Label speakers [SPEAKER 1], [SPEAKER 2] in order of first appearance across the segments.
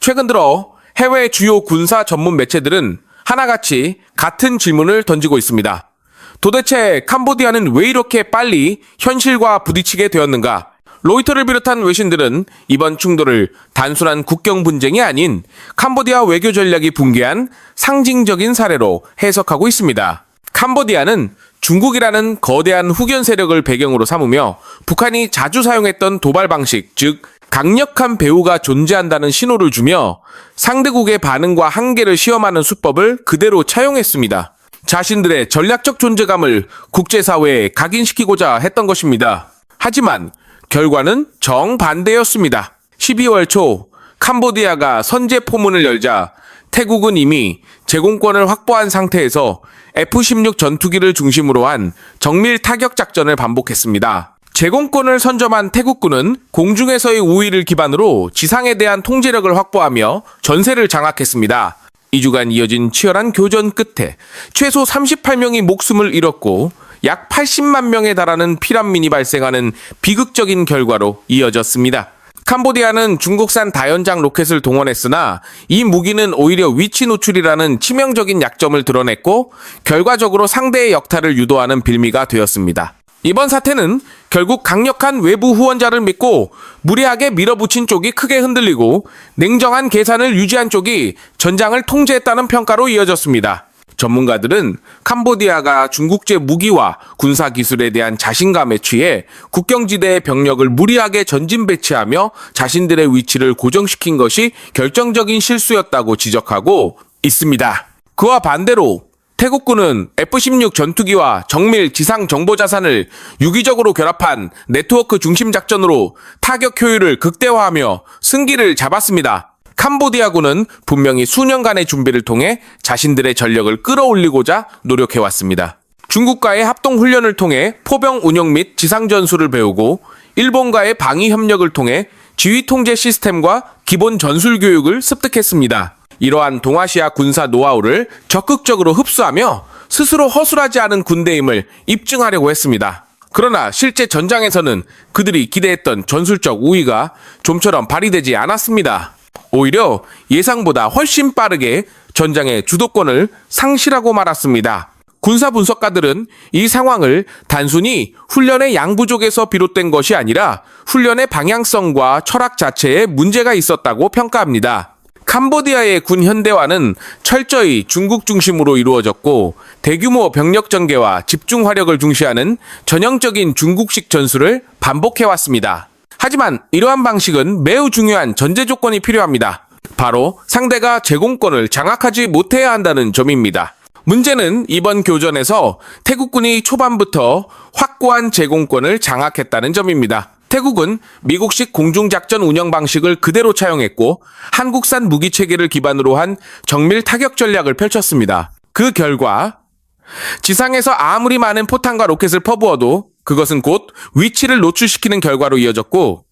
[SPEAKER 1] 최근 들어 해외 주요 군사 전문 매체들은 하나같이 같은 질문을 던지고 있습니다. 도대체 캄보디아는 왜 이렇게 빨리 현실과 부딪히게 되었는가? 로이터를 비롯한 외신들은 이번 충돌을 단순한 국경 분쟁이 아닌 캄보디아 외교 전략이 붕괴한 상징적인 사례로 해석하고 있습니다. 캄보디아는 중국이라는 거대한 후견 세력을 배경으로 삼으며 북한이 자주 사용했던 도발 방식, 즉 강력한 배후가 존재한다는 신호를 주며 상대국의 반응과 한계를 시험하는 수법을 그대로 차용했습니다. 자신들의 전략적 존재감을 국제사회에 각인시키고자 했던 것입니다. 하지만 결과는 정반대였습니다. 12월 초 캄보디아가 선제 포문을 열자 태국은 이미 제공권을 확보한 상태에서 F-16 전투기를 중심으로 한 정밀 타격 작전을 반복했습니다. 제공권을 선점한 태국군은 공중에서의 우위를 기반으로 지상에 대한 통제력을 확보하며 전세를 장악했습니다. 2주간 이어진 치열한 교전 끝에 최소 38명이 목숨을 잃었고 약 80만 명에 달하는 피난민이 발생하는 비극적인 결과로 이어졌습니다. 캄보디아는 중국산 다연장 로켓을 동원했으나 이 무기는 오히려 위치 노출이라는 치명적인 약점을 드러냈고 결과적으로 상대의 역탈을 유도하는 빌미가 되었습니다. 이번 사태는 결국 강력한 외부 후원자를 믿고 무리하게 밀어붙인 쪽이 크게 흔들리고 냉정한 계산을 유지한 쪽이 전장을 통제했다는 평가로 이어졌습니다. 전문가들은 캄보디아가 중국제 무기와 군사 기술에 대한 자신감에 취해 국경지대의 병력을 무리하게 전진 배치하며 자신들의 위치를 고정시킨 것이 결정적인 실수였다고 지적하고 있습니다. 그와 반대로 태국군은 F-16 전투기와 정밀 지상 정보 자산을 유기적으로 결합한 네트워크 중심 작전으로 타격 효율을 극대화하며 승기를 잡았습니다. 캄보디아군은 분명히 수년간의 준비를 통해 자신들의 전력을 끌어올리고자 노력해왔습니다. 중국과의 합동훈련을 통해 포병 운영 및 지상전술을 배우고 일본과의 방위 협력을 통해 지휘 통제 시스템과 기본 전술 교육을 습득했습니다. 이러한 동아시아 군사 노하우를 적극적으로 흡수하며 스스로 허술하지 않은 군대임을 입증하려고 했습니다. 그러나 실제 전장에서는 그들이 기대했던 전술적 우위가 좀처럼 발휘되지 않았습니다. 오히려 예상보다 훨씬 빠르게 전장의 주도권을 상실하고 말았습니다. 군사 분석가들은 이 상황을 단순히 훈련의 양부족에서 비롯된 것이 아니라 훈련의 방향성과 철학 자체에 문제가 있었다고 평가합니다. 캄보디아의 군 현대화는 철저히 중국 중심으로 이루어졌고 대규모 병력 전개와 집중 화력을 중시하는 전형적인 중국식 전술을 반복해왔습니다. 하지만 이러한 방식은 매우 중요한 전제 조건이 필요합니다. 바로 상대가 제공권을 장악하지 못해야 한다는 점입니다. 문제는 이번 교전에서 태국군이 초반부터 확고한 제공권을 장악했다는 점입니다. 태국은 미국식 공중작전 운영 방식을 그대로 차용했고 한국산 무기체계를 기반으로 한 정밀 타격 전략을 펼쳤습니다. 그 결과 지상에서 아무리 많은 포탄과 로켓을 퍼부어도 그것은 곧 위치를 노출시키는 결과로 이어졌고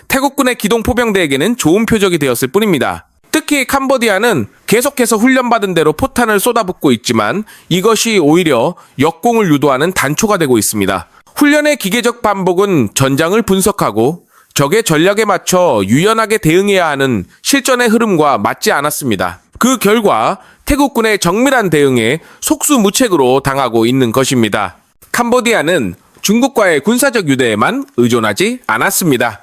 [SPEAKER 1] 태국군의 기동 포병대에게는 좋은 표적이 되었을 뿐입니다. 특히 캄보디아는 계속해서 훈련받은 대로 포탄을 쏟아붓고 있지만 이것이 오히려 역공을 유도하는 단초가 되고 있습니다. 훈련의 기계적 반복은 전장을 분석하고 적의 전략에 맞춰 유연하게 대응해야 하는 실전의 흐름과 맞지 않았습니다. 그 결과 태국군의 정밀한 대응에 속수무책으로 당하고 있는 것입니다. 캄보디아는 중국과의 군사적 유대에만 의존하지 않았습니다.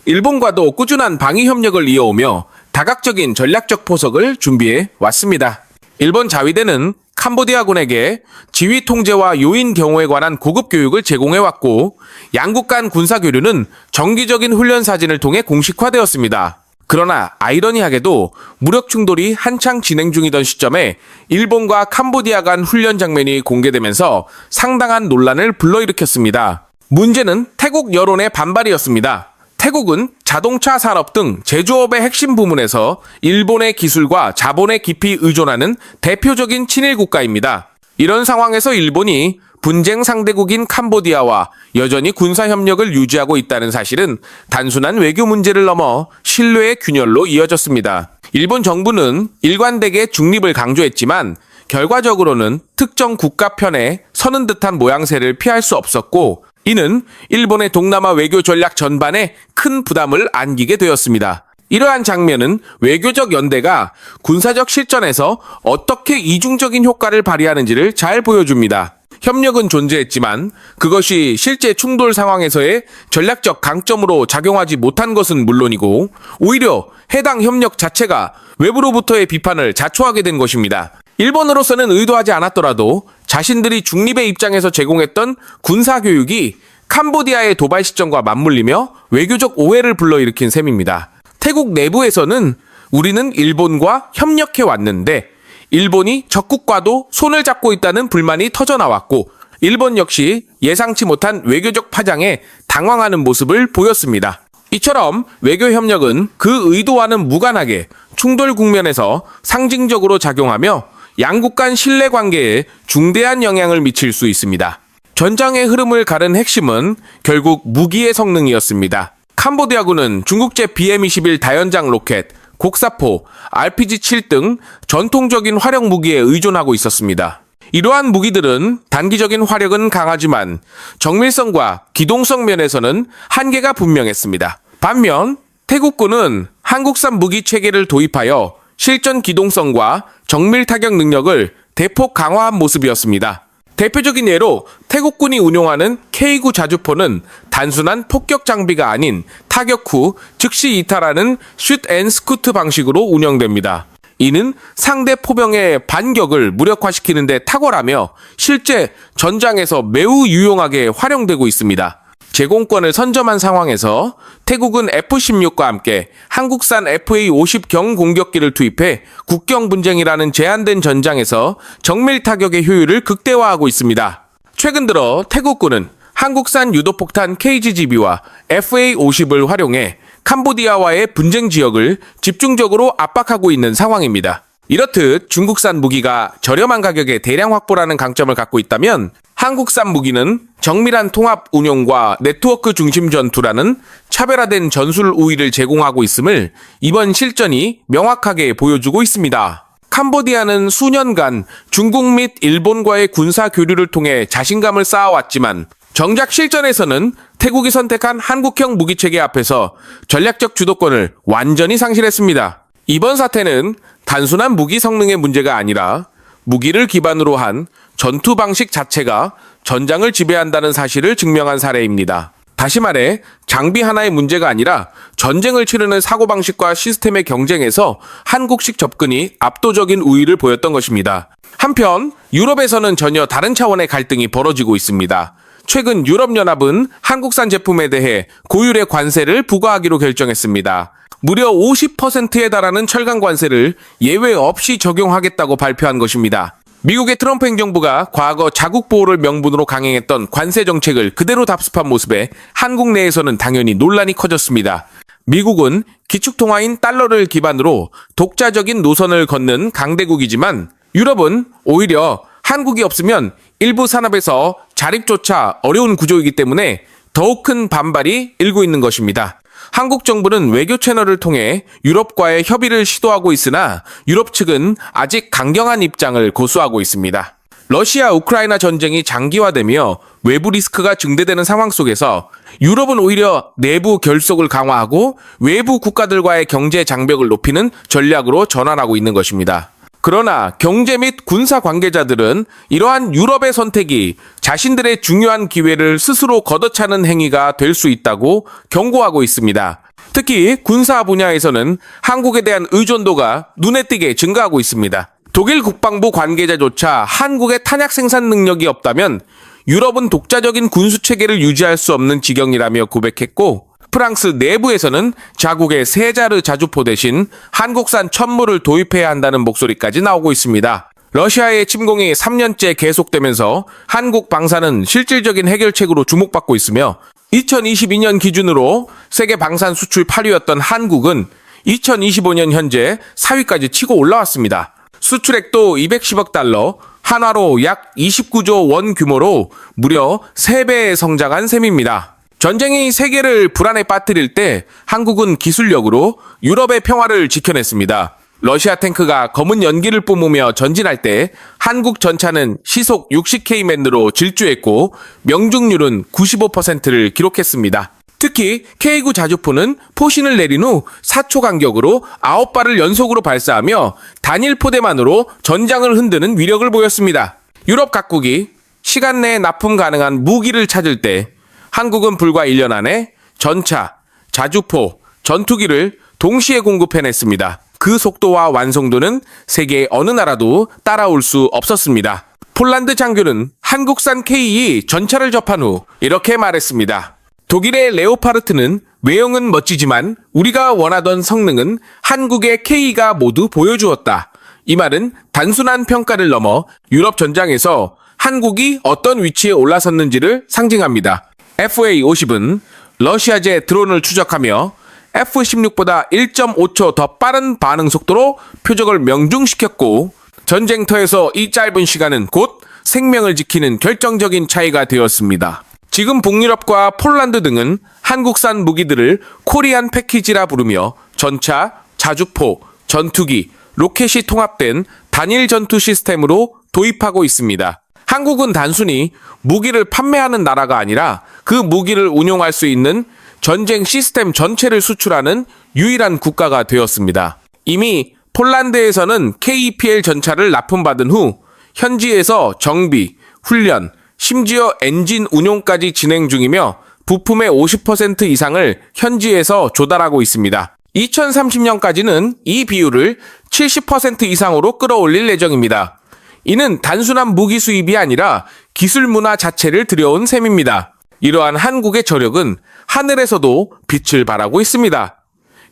[SPEAKER 1] 일본과도 꾸준한 방위 협력을 이어오며 다각적인 전략적 포석을 준비해 왔습니다. 일본 자위대는 캄보디아군에게 지휘 통제와 요인 경호에 관한 고급 교육을 제공해왔고 양국 간 군사 교류는 정기적인 훈련 사진을 통해 공식화되었습니다. 그러나 아이러니하게도 무력 충돌이 한창 진행 중이던 시점에 일본과 캄보디아 간 훈련 장면이 공개되면서 상당한 논란을 불러일으켰습니다. 문제는 태국 여론의 반발이었습니다. 태국은 자동차 산업 등 제조업의 핵심 부문에서 일본의 기술과 자본에 깊이 의존하는 대표적인 친일 국가입니다. 이런 상황에서 일본이 분쟁 상대국인 캄보디아와 여전히 군사 협력을 유지하고 있다는 사실은 단순한 외교 문제를 넘어 신뢰의 균열로 이어졌습니다. 일본 정부는 일관되게 중립을 강조했지만 결과적으로는 특정 국가 편에 서는 듯한 모양새를 피할 수 없었고 이는 일본의 동남아 외교 전략 전반에 큰 부담을 안기게 되었습니다. 이러한 장면은 외교적 연대가 군사적 실전에서 어떻게 이중적인 효과를 발휘하는지를 잘 보여줍니다. 협력은 존재했지만 그것이 실제 충돌 상황에서의 전략적 강점으로 작용하지 못한 것은 물론이고 오히려 해당 협력 자체가 외부로부터의 비판을 자초하게 된 것입니다. 일본으로서는 의도하지 않았더라도 자신들이 중립의 입장에서 제공했던 군사교육이 캄보디아의 도발 시점과 맞물리며 외교적 오해를 불러일으킨 셈입니다. 태국 내부에서는 우리는 일본과 협력해 왔는데 일본이 적국과도 손을 잡고 있다는 불만이 터져나왔고 일본 역시 예상치 못한 외교적 파장에 당황하는 모습을 보였습니다. 이처럼 외교협력은 그 의도와는 무관하게 충돌 국면에서 상징적으로 작용하며 양국 간 신뢰관계에 중대한 영향을 미칠 수 있습니다. 전장의 흐름을 가른 핵심은 결국 무기의 성능이었습니다. 캄보디아군은 중국제 BM-21 다연장 로켓, 곡사포, RPG-7 등 전통적인 화력 무기에 의존하고 있었습니다. 이러한 무기들은 단기적인 화력은 강하지만 정밀성과 기동성 면에서는 한계가 분명했습니다. 반면 태국군은 한국산 무기 체계를 도입하여 실전 기동성과 정밀 타격 능력을 대폭 강화한 모습이었습니다. 대표적인 예로 태국군이 운용하는 K9 자주포는 단순한 폭격 장비가 아닌 타격 후 즉시 이탈하는 슛 앤 스쿠트 방식으로 운영됩니다. 이는 상대 포병의 반격을 무력화시키는 데 탁월하며 실제 전장에서 매우 유용하게 활용되고 있습니다. 제공권을 선점한 상황에서 태국은 F-16과 함께 한국산 FA-50 경공격기를 투입해 국경 분쟁이라는 제한된 전장에서 정밀 타격의 효율을 극대화하고 있습니다. 최근 들어 태국군은 한국산 유도폭탄 KGGB와 FA-50을 활용해 캄보디아와의 분쟁 지역을 집중적으로 압박하고 있는 상황입니다. 이렇듯 중국산 무기가 저렴한 가격에 대량 확보라는 강점을 갖고 있다면 한국산 무기는 정밀한 통합 운용과 네트워크 중심 전투라는 차별화된 전술 우위를 제공하고 있음을 이번 실전이 명확하게 보여주고 있습니다. 캄보디아는 수년간 중국 및 일본과의 군사 교류를 통해 자신감을 쌓아왔지만 정작 실전에서는 태국이 선택한 한국형 무기체계 앞에서 전략적 주도권을 완전히 상실했습니다. 이번 사태는 단순한 무기 성능의 문제가 아니라 무기를 기반으로 한 전투 방식 자체가 전장을 지배한다는 사실을 증명한 사례입니다. 다시 말해 장비 하나의 문제가 아니라 전쟁을 치르는 사고방식과 시스템의 경쟁에서 한국식 접근이 압도적인 우위를 보였던 것입니다. 한편 유럽에서는 전혀 다른 차원의 갈등이 벌어지고 있습니다. 최근 유럽연합은 한국산 제품에 대해 고율의 관세를 부과하기로 결정했습니다. 무려 50%에 달하는 철강 관세를 예외 없이 적용하겠다고 발표한 것입니다. 미국의 트럼프 행정부가 과거 자국 보호를 명분으로 강행했던 관세 정책을 그대로 답습한 모습에 한국 내에서는 당연히 논란이 커졌습니다. 미국은 기축통화인 달러를 기반으로 독자적인 노선을 걷는 강대국이지만 유럽은 오히려 한국이 없으면 일부 산업에서 자립조차 어려운 구조이기 때문에 더욱 큰 반발이 일고 있는 것입니다. 한국 정부는 외교 채널을 통해 유럽과의 협의를 시도하고 있으나 유럽 측은 아직 강경한 입장을 고수하고 있습니다. 러시아 우크라이나 전쟁이 장기화되며 외부 리스크가 증대되는 상황 속에서 유럽은 오히려 내부 결속을 강화하고 외부 국가들과의 경제 장벽을 높이는 전략으로 전환하고 있는 것입니다. 그러나 경제 및 군사 관계자들은 이러한 유럽의 선택이 자신들의 중요한 기회를 스스로 걷어차는 행위가 될 수 있다고 경고하고 있습니다. 특히 군사 분야에서는 한국에 대한 의존도가 눈에 띄게 증가하고 있습니다. 독일 국방부 관계자조차 한국의 탄약 생산 능력이 없다면 유럽은 독자적인 군수 체계를 유지할 수 없는 지경이라며 고백했고 프랑스 내부에서는 자국의 세자르 자주포 대신 한국산 천물을 도입해야 한다는 목소리까지 나오고 있습니다. 러시아의 침공이 3년째 계속되면서 한국 방산은 실질적인 해결책으로 주목받고 있으며 2022년 기준으로 세계 방산 수출 8위였던 한국은 2025년 현재 4위까지 치고 올라왔습니다. 수출액도 210억 달러, 한화로 약 29조 원 규모로 무려 3배의 성장한 셈입니다. 전쟁이 세계를 불안에 빠뜨릴 때 한국은 기술력으로 유럽의 평화를 지켜냈습니다. 러시아 탱크가 검은 연기를 뿜으며 전진할 때 한국 전차는 시속 60km로 질주했고 명중률은 95%를 기록했습니다. 특히 K9 자주포는 포신을 내린 후 4초 간격으로 9발을 연속으로 발사하며 단일 포대만으로 전장을 흔드는 위력을 보였습니다. 유럽 각국이 시간 내에 납품 가능한 무기를 찾을 때 한국은 불과 1년 안에 전차, 자주포, 전투기를 동시에 공급해냈습니다. 그 속도와 완성도는 세계 어느 나라도 따라올 수 없었습니다. 폴란드 장교는 한국산 K2 전차를 접한 후 이렇게 말했습니다. 독일의 레오파르트는 외형은 멋지지만 우리가 원하던 성능은 한국의 K가 모두 보여주었다. 이 말은 단순한 평가를 넘어 유럽 전장에서 한국이 어떤 위치에 올라섰는지를 상징합니다. FA-50은 러시아제 드론을 추적하며 F-16보다 1.5초 더 빠른 반응 속도로 표적을 명중시켰고 전쟁터에서 이 짧은 시간은 곧 생명을 지키는 결정적인 차이가 되었습니다. 지금 북유럽과 폴란드 등은 한국산 무기들을 코리안 패키지라 부르며 전차, 자주포, 전투기, 로켓이 통합된 단일 전투 시스템으로 도입하고 있습니다. 한국은 단순히 무기를 판매하는 나라가 아니라 그 무기를 운용할 수 있는 전쟁 시스템 전체를 수출하는 유일한 국가가 되었습니다. 이미 폴란드에서는 KPL 전차를 납품받은 후 현지에서 정비, 훈련, 심지어 엔진 운용까지 진행 중이며 부품의 50% 이상을 현지에서 조달하고 있습니다. 2030년까지는 이 비율을 70% 이상으로 끌어올릴 예정입니다. 이는 단순한 무기 수입이 아니라 기술 문화 자체를 들여온 셈입니다. 이러한 한국의 저력은 하늘에서도 빛을 발하고 있습니다.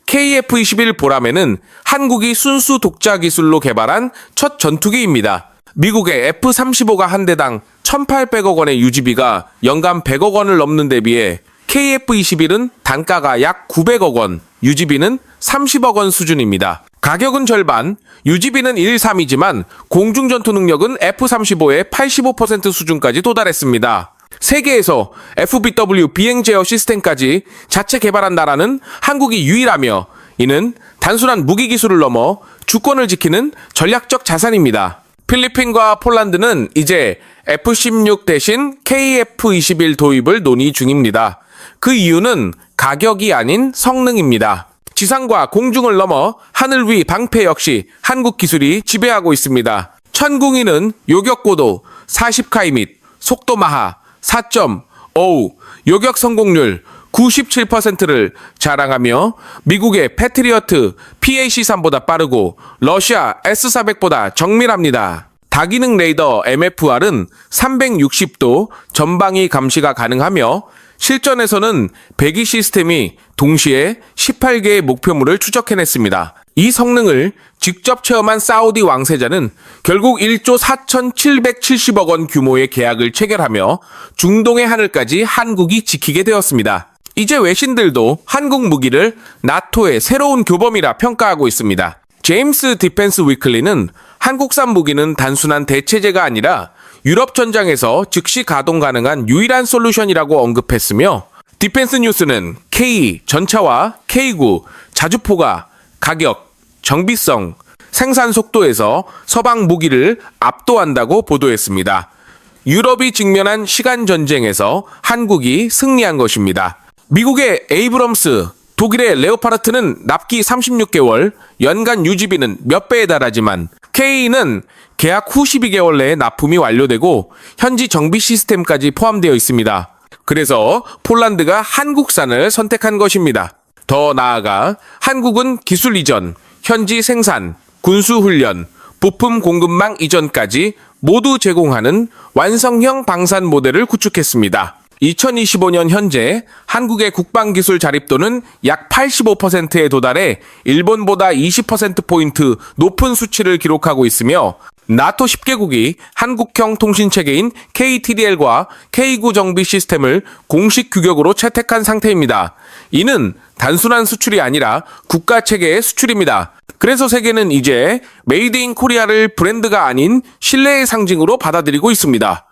[SPEAKER 1] KF-21 보라매는 한국이 순수 독자 기술로 개발한 첫 전투기입니다. 미국의 F-35가 한 대당 1,800억 원의 유지비가 연간 100억 원을 넘는 데 비해 KF-21은 단가가 약 900억 원, 유지비는 30억 원 수준입니다. 가격은 절반, 유지비는 1-3이지만 공중전투 능력은 F-35의 85% 수준까지 도달했습니다. 세계에서 FBW 비행 제어 시스템까지 자체 개발한 나라는 한국이 유일하며 이는 단순한 무기 기술을 넘어 주권을 지키는 전략적 자산입니다. 필리핀과 폴란드는 이제 F-16 대신 KF-21 도입을 논의 중입니다. 그 이유는 가격이 아닌 성능입니다. 지상과 공중을 넘어 하늘 위 방패 역시 한국 기술이 지배하고 있습니다. 천궁이는 요격고도 40카이 및 속도 마하 4.5, 요격 성공률 97%를 자랑하며 미국의 패트리어트 PAC-3보다 빠르고 러시아 S-400보다 정밀합니다. 다기능 레이더 MFR은 360도 전방위 감시가 가능하며 실전에서는 배기 시스템이 동시에 18개의 목표물을 추적해냈습니다. 이 성능을 직접 체험한 사우디 왕세자는 결국 1조 4,770억 원 규모의 계약을 체결하며 중동의 하늘까지 한국이 지키게 되었습니다. 이제 외신들도 한국 무기를 나토의 새로운 교범이라 평가하고 있습니다. 제임스 디펜스 위클리는 한국산 무기는 단순한 대체제가 아니라 유럽 전장에서 즉시 가동 가능한 유일한 솔루션이라고 언급했으며 디펜스 뉴스는 K 전차와 K9 자주포가 가격, 정비성, 생산 속도에서 서방 무기를 압도한다고 보도했습니다. 유럽이 직면한 시간 전쟁에서 한국이 승리한 것입니다. 미국의 에이브럼스, 독일의 레오파르트는 납기 36개월, 연간 유지비는 몇 배에 달하지만 K는 계약 후 12개월 내에 납품이 완료되고 현지 정비 시스템까지 포함되어 있습니다. 그래서 폴란드가 한국산을 선택한 것입니다. 더 나아가 한국은 기술 이전, 현지 생산, 군수훈련, 부품 공급망 이전까지 모두 제공하는 완성형 방산 모델을 구축했습니다. 2025년 현재 한국의 국방기술 자립도는 약 85%에 도달해 일본보다 20%포인트 높은 수치를 기록하고 있으며 나토 10개국이 한국형 통신체계인 KTDL과 K9 정비 시스템을 공식 규격으로 채택한 상태입니다. 이는 단순한 수출이 아니라 국가체계의 수출입니다. 그래서 세계는 이제 메이드 인 코리아를 브랜드가 아닌 신뢰의 상징으로 받아들이고 있습니다.